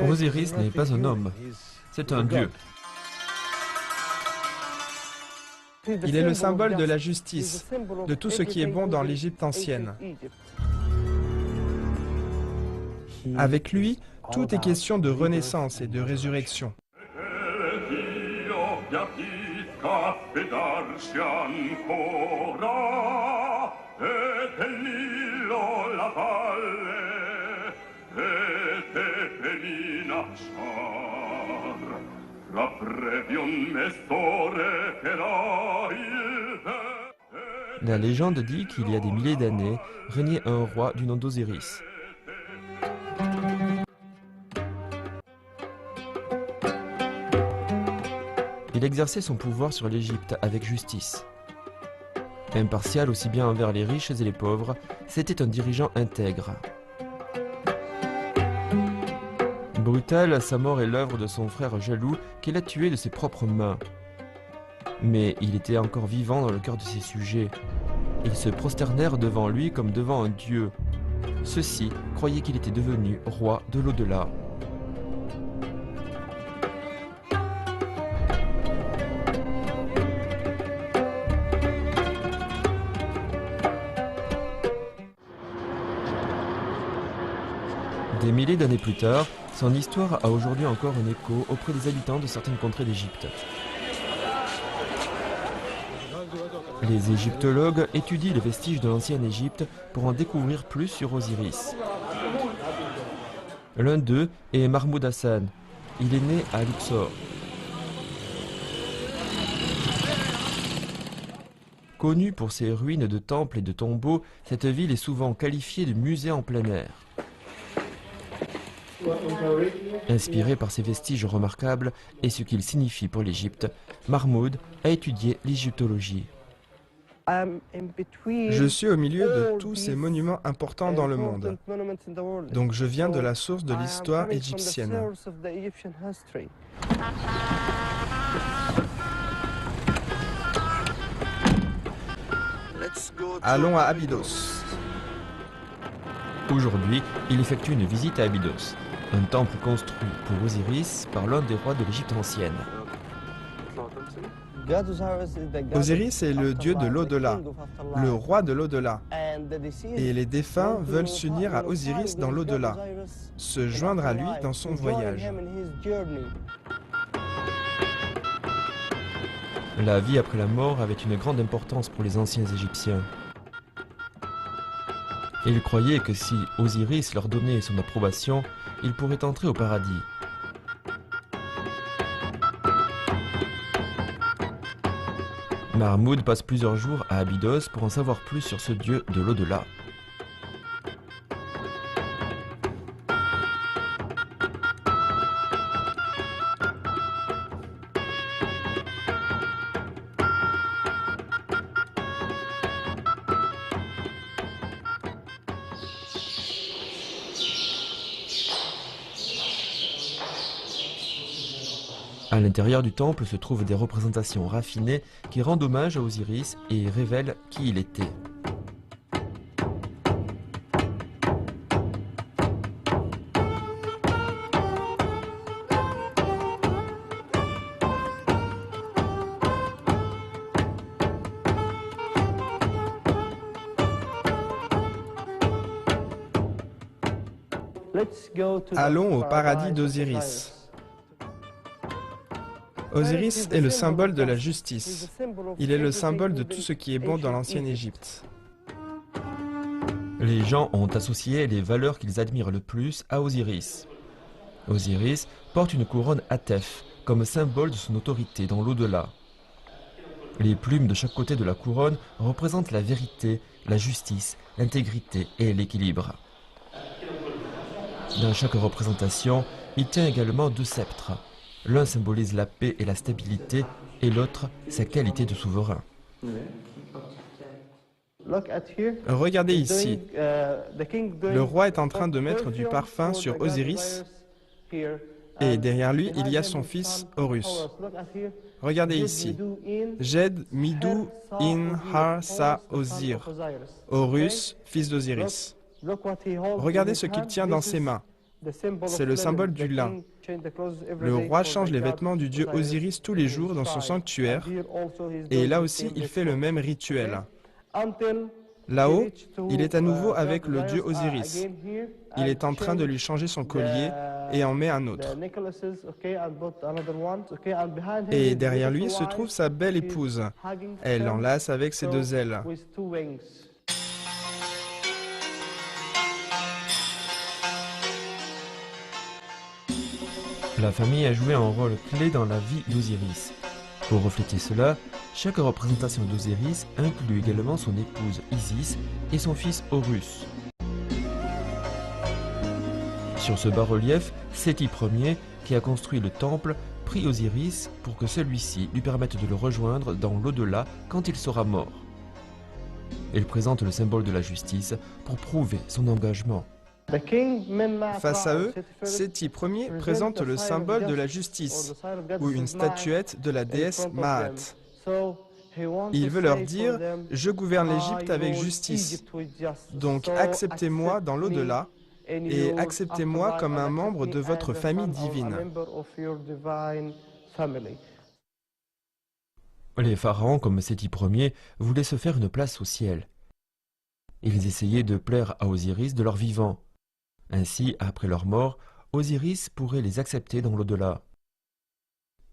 Osiris n'est pas un homme, c'est un dieu. Il est le symbole de la justice, de tout ce qui est bon dans l'Égypte ancienne. Avec lui, tout est question de renaissance et de résurrection. La légende dit qu'il y a des milliers d'années régnait un roi du nom d'Osiris. Il exerçait son pouvoir sur l'Égypte avec justice. Impartial aussi bien envers les riches et les pauvres, c'était un dirigeant intègre. Brutal, sa mort est l'œuvre de son frère jaloux qu'il a tué de ses propres mains. Mais il était encore vivant dans le cœur de ses sujets. Ils se prosternèrent devant lui comme devant un dieu. Ceux-ci croyaient qu'il était devenu roi de l'au-delà. Des milliers d'années plus tard, son histoire a aujourd'hui encore un écho auprès des habitants de certaines contrées d'Égypte. Les égyptologues étudient les vestiges de l'ancienne Égypte pour en découvrir plus sur Osiris. L'un d'eux est Mahmoud Hassan. Il est né à Luxor. Connue pour ses ruines de temples et de tombeaux, cette ville est souvent qualifiée de musée en plein air. Inspiré par ces vestiges remarquables et ce qu'ils signifient pour l'Égypte, Mahmoud a étudié l'égyptologie. Je suis au milieu de tous ces monuments importants dans le monde. Donc je viens de la source de l'histoire égyptienne. Allons à Abydos. Aujourd'hui, il effectue une visite à Abydos, un temple construit pour Osiris par l'un des rois de l'Égypte ancienne. Osiris est le dieu de l'au-delà, le roi de l'au-delà. Et les défunts veulent s'unir à Osiris dans l'au-delà, se joindre à lui dans son voyage. La vie après la mort avait une grande importance pour les anciens Égyptiens. Ils croyaient que si Osiris leur donnait son approbation, ils pourraient entrer au paradis. Mahmoud passe plusieurs jours à Abydos pour en savoir plus sur ce dieu de l'au-delà. À l'intérieur du temple se trouvent des représentations raffinées qui rendent hommage à Osiris et révèlent qui il était. Allons au paradis d'Osiris. Osiris est le symbole de la justice. Il est le symbole de tout ce qui est bon dans l'ancienne Égypte. Les gens ont associé les valeurs qu'ils admirent le plus à Osiris. Osiris porte une couronne Atef, comme symbole de son autorité dans l'au-delà. Les plumes de chaque côté de la couronne représentent la vérité, la justice, l'intégrité et l'équilibre. Dans chaque représentation, il tient également deux sceptres. L'un symbolise la paix et la stabilité, et l'autre sa qualité de souverain. Regardez ici. Le roi est en train de mettre du parfum sur Osiris, et derrière lui, il y a son fils Horus. Regardez ici. Jed Midou In Har Sa Osir. Horus, fils d'Osiris. Regardez ce qu'il tient dans ses mains. C'est le symbole du lin. Le roi change les vêtements du dieu Osiris tous les jours dans son sanctuaire, et là aussi il fait le même rituel. Là-haut, il est à nouveau avec le dieu Osiris. Il est en train de lui changer son collier et en met un autre. Et derrière lui se trouve sa belle épouse. Elle l'enlace avec ses deux ailes. La famille a joué un rôle clé dans la vie d'Osiris. Pour refléter cela, chaque représentation d'Osiris inclut également son épouse Isis et son fils Horus. Sur ce bas-relief, Séti Ier, qui a construit le temple, prie Osiris pour que celui-ci lui permette de le rejoindre dans l'au-delà quand il sera mort. Il présente le symbole de la justice pour prouver son engagement. Face à eux, Séti Ier présente le symbole de la justice, ou une statuette de la déesse Maat. Il veut leur dire « Je gouverne l'Égypte avec justice, donc acceptez-moi dans l'au-delà et acceptez-moi comme un membre de votre famille divine. » Les pharaons, comme Séti Ier, voulaient se faire une place au ciel. Ils essayaient de plaire à Osiris de leur vivant. Ainsi, après leur mort, Osiris pourrait les accepter dans l'au-delà.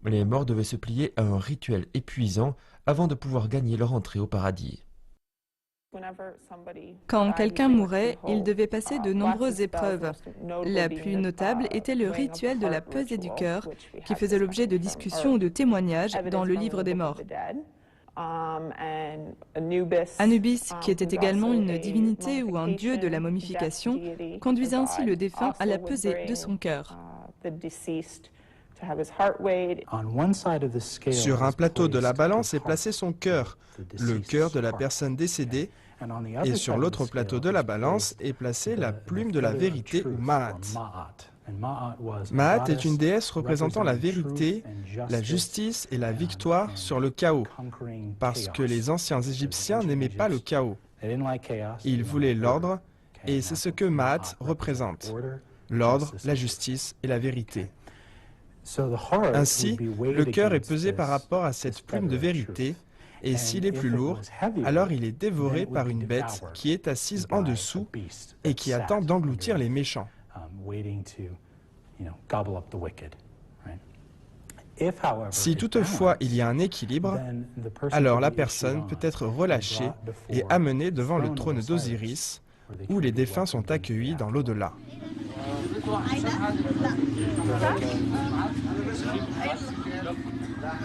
Les morts devaient se plier à un rituel épuisant avant de pouvoir gagner leur entrée au paradis. Quand quelqu'un mourait, il devait passer de nombreuses épreuves. La plus notable était le rituel de la pesée du cœur, qui faisait l'objet de discussions ou de témoignages dans le livre des morts. Anubis, qui était également une divinité ou un dieu de la momification, conduisait ainsi le défunt à la pesée de son cœur. Sur un plateau de la balance est placé son cœur, le cœur de la personne décédée, et sur l'autre plateau de la balance est placée la plume de la vérité ou Maat. Maat est une déesse représentant la vérité, la justice et la victoire sur le chaos, parce que les anciens Égyptiens n'aimaient pas le chaos. Ils voulaient l'ordre, et c'est ce que Maat représente, l'ordre, la justice et la vérité. Ainsi, le cœur est pesé par rapport à cette plume de vérité, et s'il est plus lourd, alors il est dévoré par une bête qui est assise en dessous et qui attend d'engloutir les méchants. Si toutefois il y a un équilibre, alors la personne peut être relâchée et amenée devant le trône d'Osiris, où les défunts sont accueillis dans l'au-delà.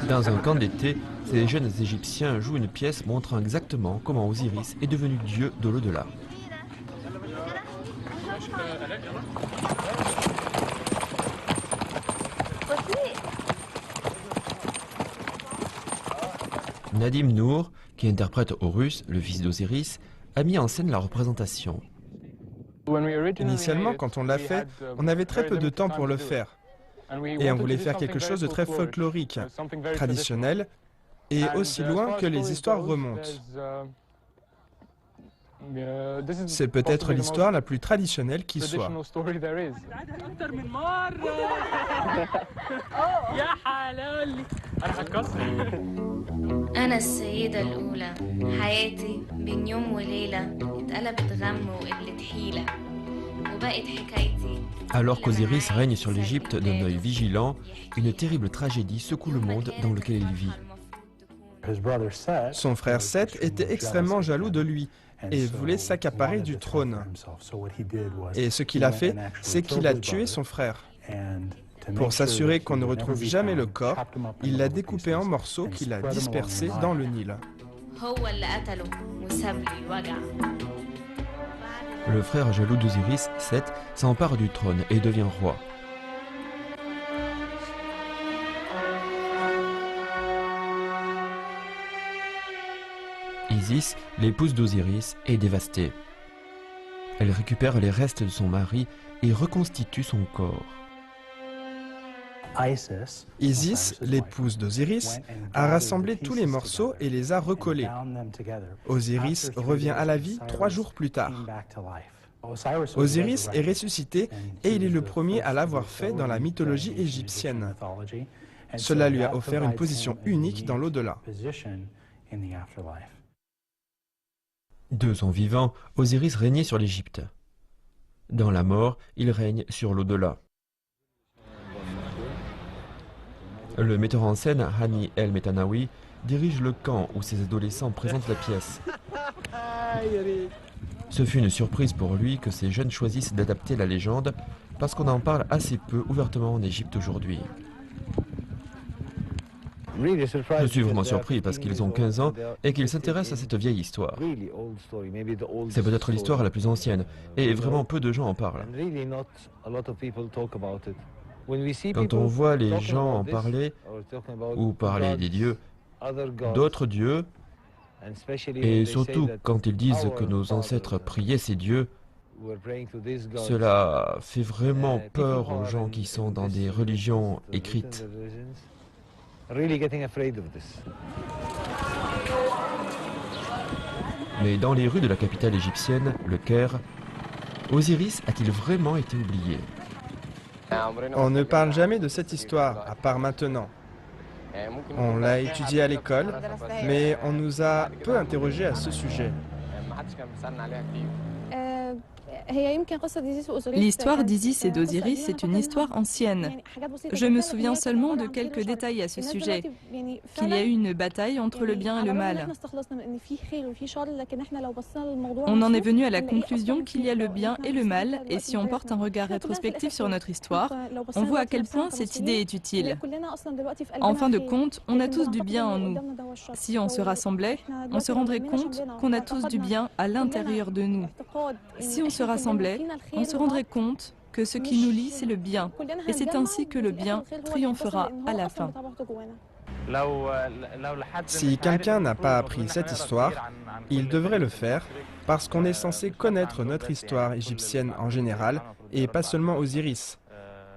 Dans un camp d'été, ces jeunes Égyptiens jouent une pièce montrant exactement comment Osiris est devenu dieu de l'au-delà. Nadim Nour, qui interprète Horus, le fils d'Osiris, a mis en scène la représentation. Initialement, quand on l'a fait, on avait très peu de temps pour le faire. Et on voulait faire quelque chose de très folklorique, traditionnel, et aussi loin que les histoires remontent. C'est peut-être l'histoire la plus traditionnelle qui soit. أنا السيدة الأولى حياتي بين يوم وليلة اتقلبت غم وقلة حيلة وبقت حكايتي. Alors qu'Osiris règne sur l'Égypte d'un œil vigilant, une terrible tragédie secoue le monde dans lequel il vit. Son frère Seth était extrêmement jaloux de lui et voulait s'accaparer du trône. Et ce qu'il a fait, c'est qu'il a tué son frère. Pour s'assurer qu'on ne retrouve jamais le corps, il l'a découpé en morceaux qu'il a dispersés dans le Nil. Le frère jaloux d'Osiris, Seth, s'empare du trône et devient roi. Isis, l'épouse d'Osiris, est dévastée. Elle récupère les restes de son mari et reconstitue son corps. Isis, l'épouse d'Osiris, a rassemblé tous les morceaux et les a recollés. Osiris revient à la vie 3 jours plus tard. Osiris est ressuscité et il est le premier à l'avoir fait dans la mythologie égyptienne. Cela lui a offert une position unique dans l'au-delà. De son vivant, Osiris régnait sur l'Égypte. Dans la mort, il règne sur l'au-delà. Le metteur en scène, Hani El Metanawi, dirige le camp où ses adolescents présentent la pièce. Ce fut une surprise pour lui que ces jeunes choisissent d'adapter la légende parce qu'on en parle assez peu ouvertement en Égypte aujourd'hui. Je suis vraiment surpris parce qu'ils ont 15 ans et qu'ils s'intéressent à cette vieille histoire. C'est peut-être l'histoire la plus ancienne et vraiment peu de gens en parlent. Quand on voit les gens en parler ou parler des dieux, d'autres dieux, et surtout quand ils disent que nos ancêtres priaient ces dieux, cela fait vraiment peur aux gens qui sont dans des religions écrites. Mais dans les rues de la capitale égyptienne, le Caire, Osiris a-t-il vraiment été oublié? On ne parle jamais de cette histoire, à part maintenant. On l'a étudiée à l'école, mais on nous a peu interrogés à ce sujet. L'histoire d'Isis et d'Osiris est une histoire ancienne. Je me souviens seulement de quelques détails à ce sujet, qu'il y a eu une bataille entre le bien et le mal. On en est venu à la conclusion qu'il y a le bien et le mal, et si on porte un regard rétrospectif sur notre histoire, on voit à quel point cette idée est utile. En fin de compte, on a tous du bien en nous. Si on se rassemblait, on se rendrait compte qu'on a tous du bien à l'intérieur de nous. Si on se rassemblait, on se rendrait compte que ce qui nous lie, c'est le bien. Et c'est ainsi que le bien triomphera à la fin. Si quelqu'un n'a pas appris cette histoire, il devrait le faire parce qu'on est censé connaître notre histoire égyptienne en général et pas seulement Osiris.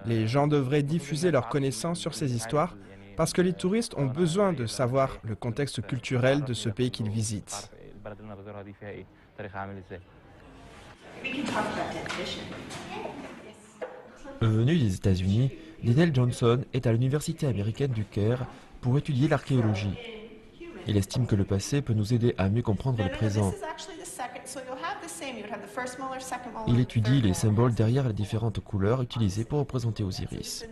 Les gens devraient diffuser leurs connaissances sur ces histoires parce que les touristes ont besoin de savoir le contexte culturel de ce pays qu'ils visitent. Venu des États-Unis, Lionel Johnson est à l'université américaine du Caire pour étudier l'archéologie. Il estime que le passé peut nous aider à mieux comprendre le présent. Il étudie les symboles derrière les différentes couleurs utilisées pour représenter Osiris.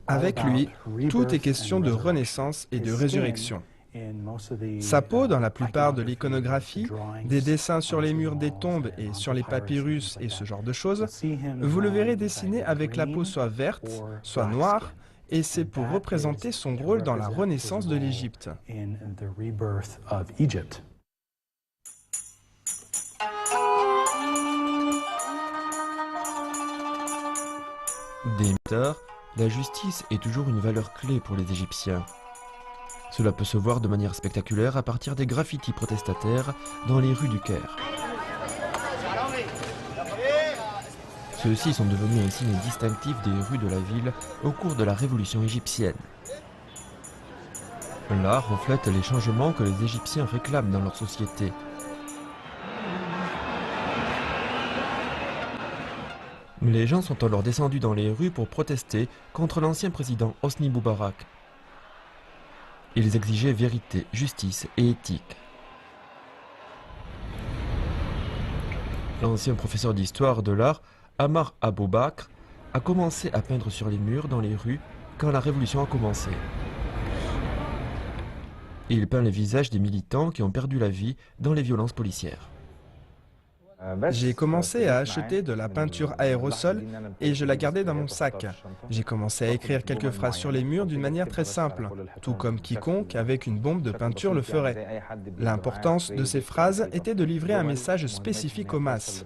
Avec lui, tout est question de renaissance et de résurrection. Sa peau, dans la plupart de l'iconographie, des dessins sur les murs des tombes et sur les papyrus et ce genre de choses, vous le verrez dessiné avec la peau soit verte, soit noire, et c'est pour représenter son rôle dans la renaissance de l'Égypte. Dès tard, la justice est toujours une valeur clé pour les Égyptiens. Cela peut se voir de manière spectaculaire à partir des graffitis protestataires dans les rues du Caire. Ceux-ci sont devenus un signe distinctif des rues de la ville au cours de la révolution égyptienne. L'art reflète les changements que les Égyptiens réclament dans leur société. Les gens sont alors descendus dans les rues pour protester contre l'ancien président Hosni Moubarak. Ils exigeaient vérité, justice et éthique. L'ancien professeur d'histoire de l'art, Amar Abou Bakr, a commencé à peindre sur les murs dans les rues quand la révolution a commencé. Il peint les visages des militants qui ont perdu la vie dans les violences policières. J'ai commencé à acheter de la peinture aérosol et je la gardais dans mon sac. J'ai commencé à écrire quelques phrases sur les murs d'une manière très simple, tout comme quiconque avec une bombe de peinture le ferait. L'importance de ces phrases était de livrer un message spécifique aux masses.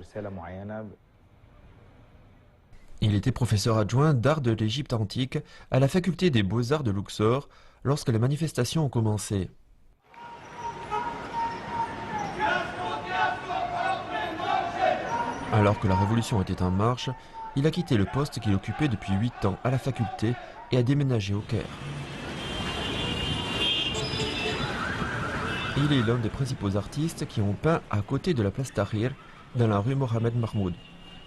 Il était professeur adjoint d'art de l'Égypte antique à la faculté des beaux-arts de Luxor lorsque les manifestations ont commencé. Alors que la révolution était en marche, il a quitté le poste qu'il occupait depuis 8 ans à la faculté et a déménagé au Caire. Il est l'un des principaux artistes qui ont peint à côté de la place Tahrir, dans la rue Mohamed Mahmoud,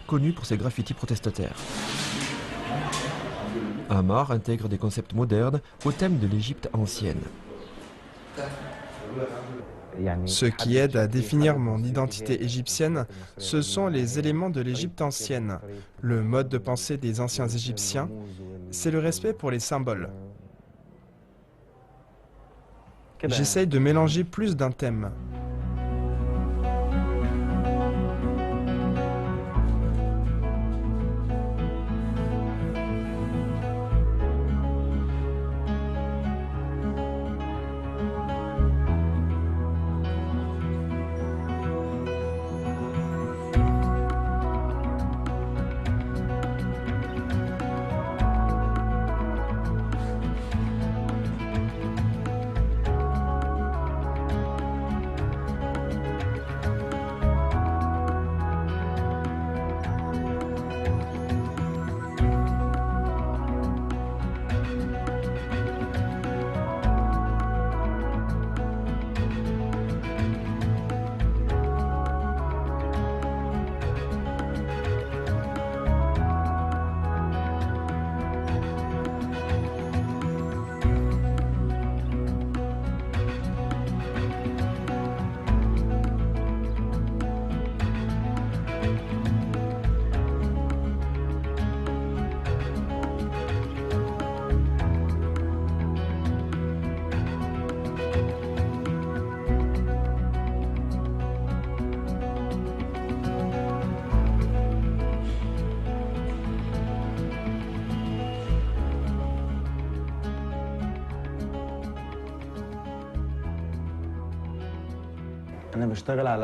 connu pour ses graffitis protestataires. Ammar intègre des concepts modernes au thème de l'Égypte ancienne. Ce qui aide à définir mon identité égyptienne, ce sont les éléments de l'Égypte ancienne. Le mode de pensée des anciens Égyptiens, c'est le respect pour les symboles. J'essaye de mélanger plus d'un thème.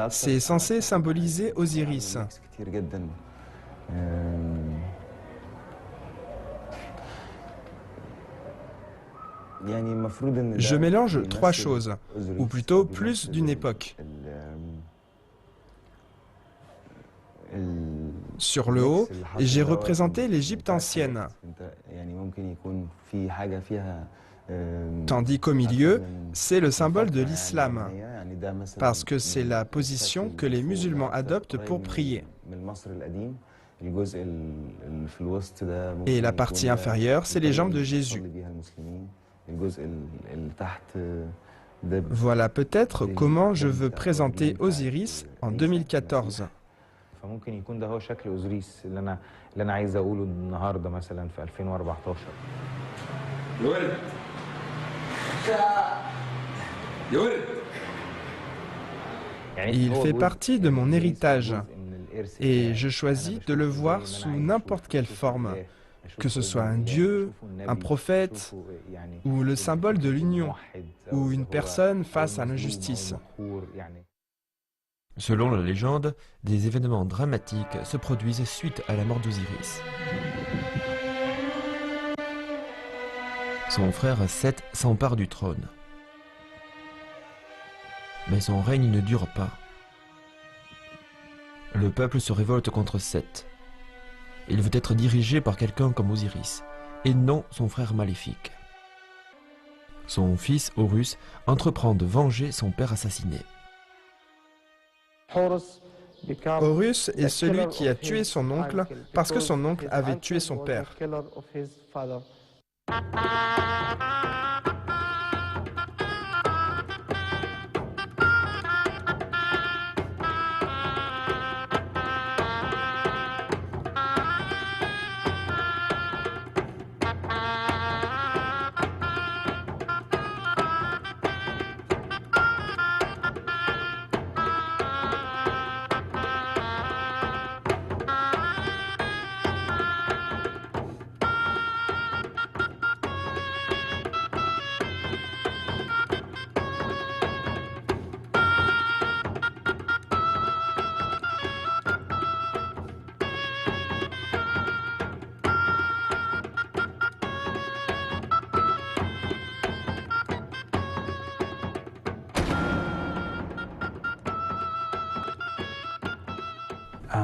C'est censé symboliser Osiris. Je mélange trois choses, ou plutôt plus d'une époque. Sur le haut, j'ai représenté l'Égypte ancienne, tandis qu'au milieu, c'est le symbole de l'islam, parce que c'est la position que les musulmans adoptent pour prier. Et la partie inférieure, c'est les jambes de Jésus. Voilà peut-être comment je veux présenter Osiris en 2014. Il fait partie de mon héritage et je choisis de le voir sous n'importe quelle forme, que ce soit un dieu, un prophète ou le symbole de l'union ou une personne face à l'injustice. Selon la légende, des événements dramatiques se produisent suite à la mort d'Osiris. Son frère Seth s'empare du trône. Mais son règne ne dure pas. Le peuple se révolte contre Seth. Il veut être dirigé par quelqu'un comme Osiris, et non son frère maléfique. Son fils Horus entreprend de venger son père assassiné. Horus est celui qui a tué son oncle parce que son oncle avait tué son père.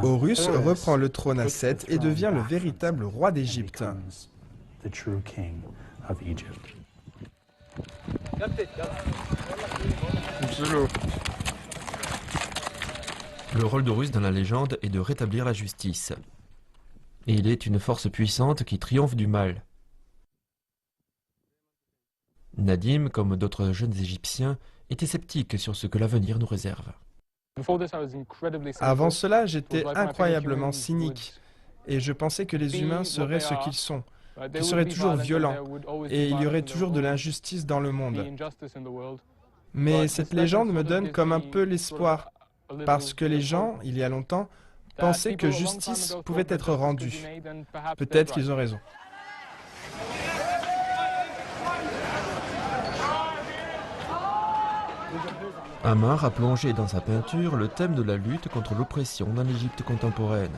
Horus reprend le trône à Seth et devient le véritable roi d'Égypte. Le rôle d'Horus dans la légende est de rétablir la justice. Et il est une force puissante qui triomphe du mal. Nadim, comme d'autres jeunes Égyptiens, était sceptique sur ce que l'avenir nous réserve. Avant cela, j'étais incroyablement cynique et je pensais que les humains seraient ce qu'ils sont, qu'ils seraient toujours violents et il y aurait toujours de l'injustice dans le monde. Mais cette légende me donne comme un peu l'espoir, parce que les gens, il y a longtemps, pensaient que justice pouvait être rendue. Peut-être qu'ils ont raison. Amar a plongé dans sa peinture le thème de la lutte contre l'oppression dans l'Égypte contemporaine.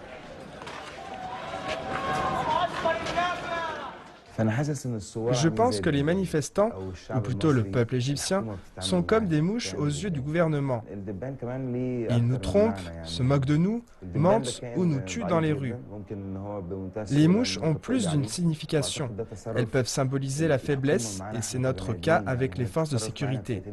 Je pense que les manifestants, ou plutôt le peuple égyptien, sont comme des mouches aux yeux du gouvernement. Ils nous trompent, se moquent de nous, mentent ou nous tuent dans les rues. Les mouches ont plus d'une signification. Elles peuvent symboliser la faiblesse, et c'est notre cas avec les forces de sécurité.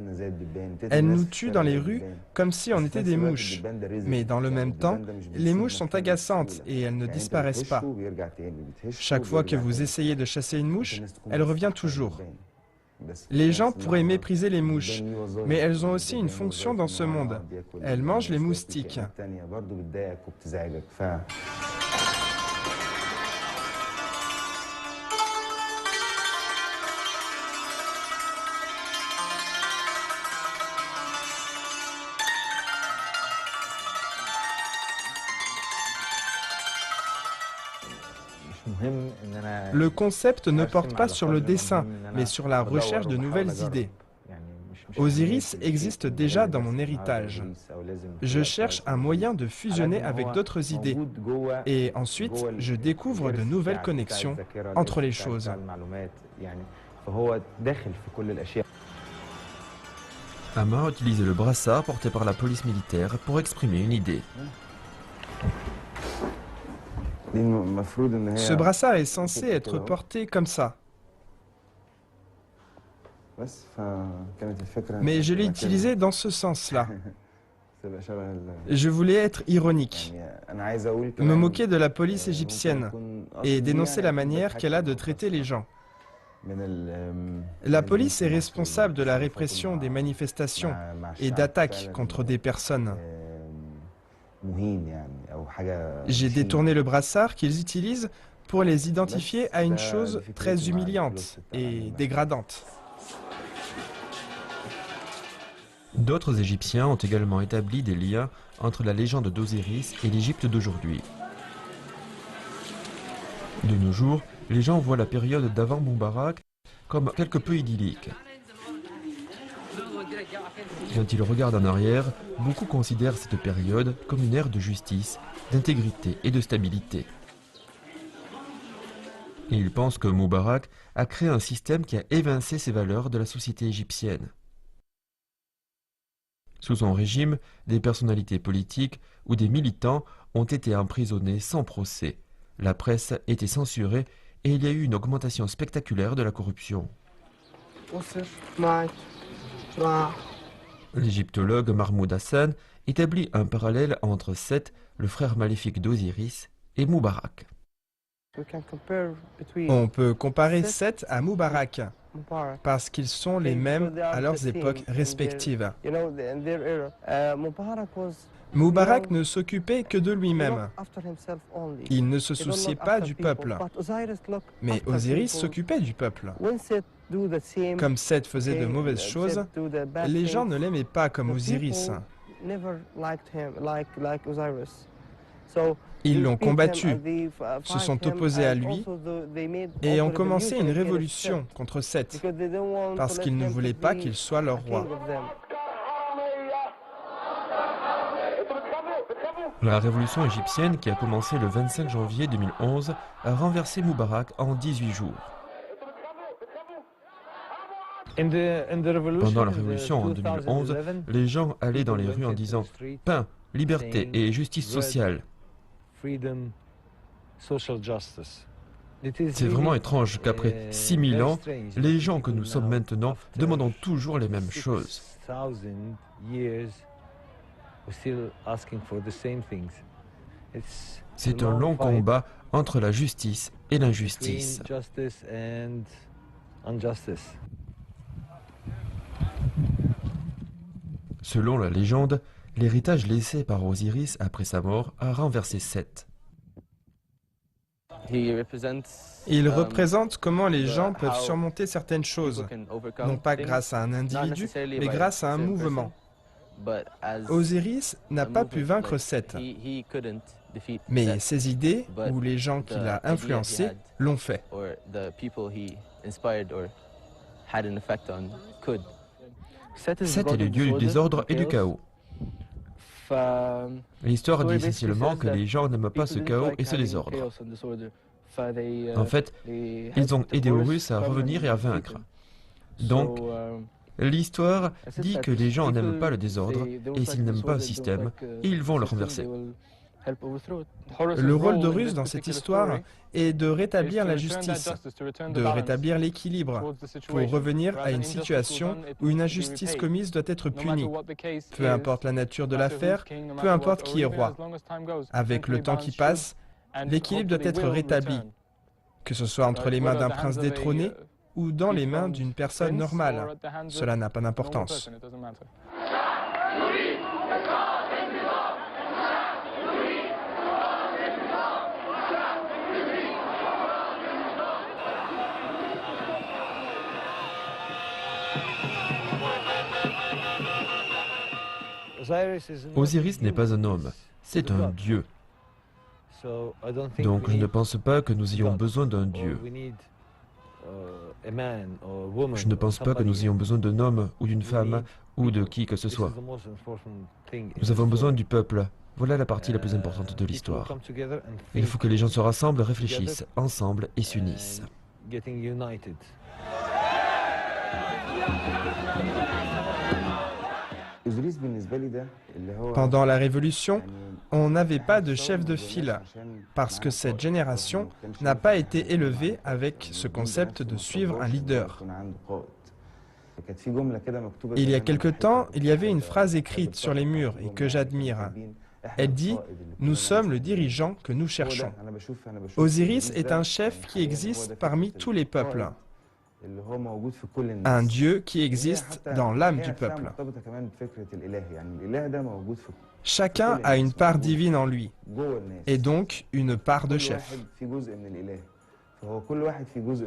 Elles nous tuent dans les rues comme si on était des mouches. Mais dans le même temps, les mouches sont agaçantes et elles ne disparaissent pas. Chaque fois que vous essayez de chasser une mouche, elle revient toujours. Les gens pourraient mépriser les mouches, mais elles ont aussi une fonction dans ce monde. Elles mangent les moustiques. Le concept ne porte pas sur le dessin, mais sur la recherche de nouvelles idées. Osiris existe déjà dans mon héritage. Je cherche un moyen de fusionner avec d'autres idées. Et ensuite, je découvre de nouvelles connexions entre les choses. Amar utilise le brassard porté par la police militaire pour exprimer une idée. Ce brassard est censé être porté comme ça. Mais je l'ai utilisé dans ce sens-là. Je voulais être ironique, me moquer de la police égyptienne et dénoncer la manière qu'elle a de traiter les gens. La police est responsable de la répression des manifestations et d'attaques contre des personnes. J'ai détourné le brassard qu'ils utilisent pour les identifier à une chose très humiliante et dégradante. D'autres Égyptiens ont également établi des liens entre la légende d'Osiris et l'Égypte d'aujourd'hui. De nos jours, les gens voient la période d'avant Moubarak comme quelque peu idyllique. Quand ils regardent en arrière, beaucoup considèrent cette période comme une ère de justice, d'intégrité et de stabilité. Et ils pensent que Moubarak a créé un système qui a évincé ces valeurs de la société égyptienne. Sous son régime, des personnalités politiques ou des militants ont été emprisonnés sans procès. La presse était censurée et il y a eu une augmentation spectaculaire de la corruption. L'égyptologue Mahmoud Hassan établit un parallèle entre Seth, le frère maléfique d'Osiris, et Moubarak. On peut comparer Seth à Moubarak, parce qu'ils sont les mêmes à leurs époques respectives. Moubarak ne s'occupait que de lui-même. Il ne se souciait pas du peuple. Mais Osiris s'occupait du peuple. Comme Seth faisait de mauvaises choses, les gens ne l'aimaient pas comme Osiris. Ils l'ont combattu, se sont opposés à lui et ont commencé une révolution contre Seth, parce qu'ils ne voulaient pas qu'il soit leur roi. La révolution égyptienne, qui a commencé le 25 janvier 2011, a renversé Moubarak en 18 jours. Pendant la révolution en 2011, les gens allaient dans les rues en disant « pain, liberté et justice sociale ». C'est vraiment étrange qu'après 6000 ans, les gens que nous sommes maintenant demandons toujours les mêmes choses. C'est un long combat entre la justice et l'injustice. Selon la légende, l'héritage laissé par Osiris après sa mort a renversé Seth. Il représente comment les gens peuvent surmonter certaines choses, non pas grâce à un individu, mais grâce à un mouvement. Osiris n'a pas pu vaincre Seth, mais ses idées ou les gens qu'il a influencés l'ont fait. Seth est le dieu du désordre et du chaos. L'histoire dit essentiellement que les gens n'aiment pas ce chaos et ce désordre. En fait, ils ont aidé Horus à revenir et à vaincre. Donc, l'histoire dit que les gens n'aiment pas le désordre, et s'ils n'aiment pas un système, ils vont le renverser. Le rôle d'Horus dans cette histoire est de rétablir la justice, de rétablir l'équilibre, pour revenir à une situation où une injustice commise doit être punie. Peu importe la nature de l'affaire, peu importe qui est roi. Avec le temps qui passe, l'équilibre doit être rétabli, que ce soit entre les mains d'un prince détrôné ou dans les mains d'une personne normale. Cela n'a pas d'importance. Osiris n'est pas un homme, c'est un dieu. Donc je ne pense pas que nous ayons besoin d'un dieu. Je ne pense pas que nous ayons besoin d'un homme ou d'une femme ou de qui que ce soit. Nous avons besoin du peuple. Voilà la partie la plus importante de l'histoire. Il faut que les gens se rassemblent, réfléchissent ensemble et s'unissent. Pendant la Révolution, on n'avait pas de chef de file, parce que cette génération n'a pas été élevée avec ce concept de suivre un leader. Il y a quelque temps, il y avait une phrase écrite sur les murs et que j'admire. Elle dit « Nous sommes le dirigeant que nous cherchons ». Osiris est un chef qui existe parmi tous les peuples. Un Dieu qui existe dans l'âme du peuple. Chacun a une part divine en lui, et donc une part de chef.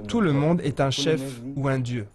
Tout le monde est un chef ou un Dieu.